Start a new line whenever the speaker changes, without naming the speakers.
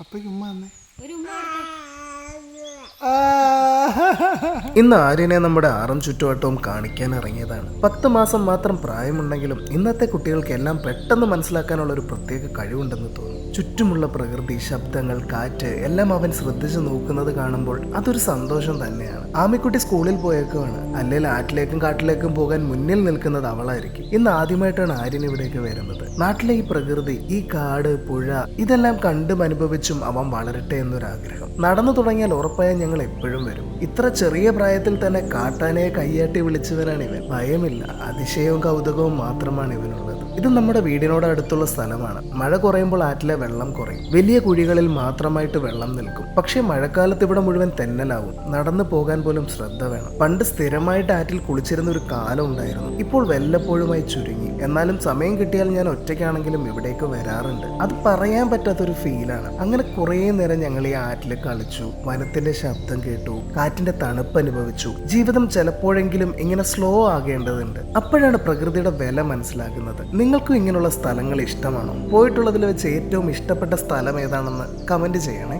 അപ്പയ്ക്ക് ഉമ്മ വന്നേ.
ഒരു ഉമ്മ കൊടുത്തേ.
ഇന്ന് ആര്യനെ നമ്മുടെ ആറും ചുറ്റുവട്ടവും കാണിക്കാൻ ഇറങ്ങിയതാണ്. 10 മാസം മാത്രം പ്രായമുണ്ടെങ്കിലും ഇന്നത്തെ കുട്ടികൾക്കെല്ലാം പെട്ടെന്ന് മനസ്സിലാക്കാനുള്ള ഒരു പ്രത്യേക കഴിവുണ്ടെന്ന് തോന്നുന്നു. ചുറ്റുമുള്ള പ്രകൃതി, ശബ്ദങ്ങൾ, കാറ്റ് എല്ലാം അവൻ ശ്രദ്ധിച്ചു നോക്കുന്നത് കാണുമ്പോൾ അതൊരു സന്തോഷം തന്നെയാണ്. ആമിക്കുട്ടി സ്കൂളിൽ പോയേക്കുവാണ്. അല്ലെങ്കിൽ ആറ്റിലേക്കും കാട്ടിലേക്കും പോകാൻ മുന്നിൽ നിൽക്കുന്നത് അവളായിരിക്കും. ഇന്ന് ആദ്യമായിട്ടാണ് ആര്യൻ ഇവിടേക്ക് വരുന്നത്. നാട്ടിലെ ഈ പ്രകൃതി, ഈ കാട്, പുഴ ഇതെല്ലാം കണ്ടും അനുഭവിച്ചും അവൻ വളരട്ടെ എന്നൊരാഗ്രഹം. നടന്നു തുടങ്ങിയാൽ ഉറപ്പായും ഞങ്ങൾ എപ്പോഴും വരും. ഇത്ര ചെറിയ പ്രായത്തിൽ തന്നെ കാട്ടാനയെ കയ്യാട്ടി വിളിച്ചവനാണ് ഇവൻ. ഭയമില്ല, അതിശയവും കൗതുകവും മാത്രമാണ് ഇവനുള്ളത്. ഇത് നമ്മുടെ വീടിനോട് അടുത്തുള്ള സ്ഥലമാണ്. മഴ കുറയുമ്പോൾ ആറ്റിലെ വെള്ളം കുറയും. വലിയ കുഴികളിൽ മാത്രമായിട്ട് വെള്ളം നിൽക്കും. പക്ഷേ മഴക്കാലത്ത് ഇവിടെ മുഴുവൻ തെന്നലാവും. നടന്നു പോകാൻ പോലും ശ്രദ്ധ വേണം. പണ്ട് സ്ഥിരമായിട്ട് ആറ്റിൽ കുളിച്ചിരുന്ന ഒരു കാലം ഉണ്ടായിരുന്നു. ഇപ്പോൾ വല്ലപ്പോഴുമായി ചുരുങ്ങി. എന്നാലും സമയം കിട്ടിയാൽ ഞാൻ ഒറ്റയ്ക്കാണെങ്കിലും ഇവിടേക്ക് വരാറുണ്ട്. അത് പറയാൻ പറ്റാത്തൊരു ഫീലാണ്. അങ്ങനെ കുറേ നേരം ഞങ്ങൾ ഈ ആറ്റിൽ കളിച്ചു. വനത്തിന്റെ ശബ്ദം കേട്ടു, കാറ്റിന്റെ തണുപ്പ് അനുഭവിച്ചു. ജീവിതം ചിലപ്പോഴെങ്കിലും ഇങ്ങനെ സ്ലോ ആകേണ്ടതുണ്ട്. അപ്പോഴാണ് പ്രകൃതിയുടെ വില മനസ്സിലാക്കുന്നത്. നിങ്ങൾക്കും ഇങ്ങനെയുള്ള സ്ഥലങ്ങൾ ഇഷ്ടമാണോ? പോയിട്ടുള്ളതിൽ വെച്ച് ഏറ്റവും ഇഷ്ടപ്പെട്ട സ്ഥലം ഏതാണെന്ന് കമന്റ് ചെയ്യണേ.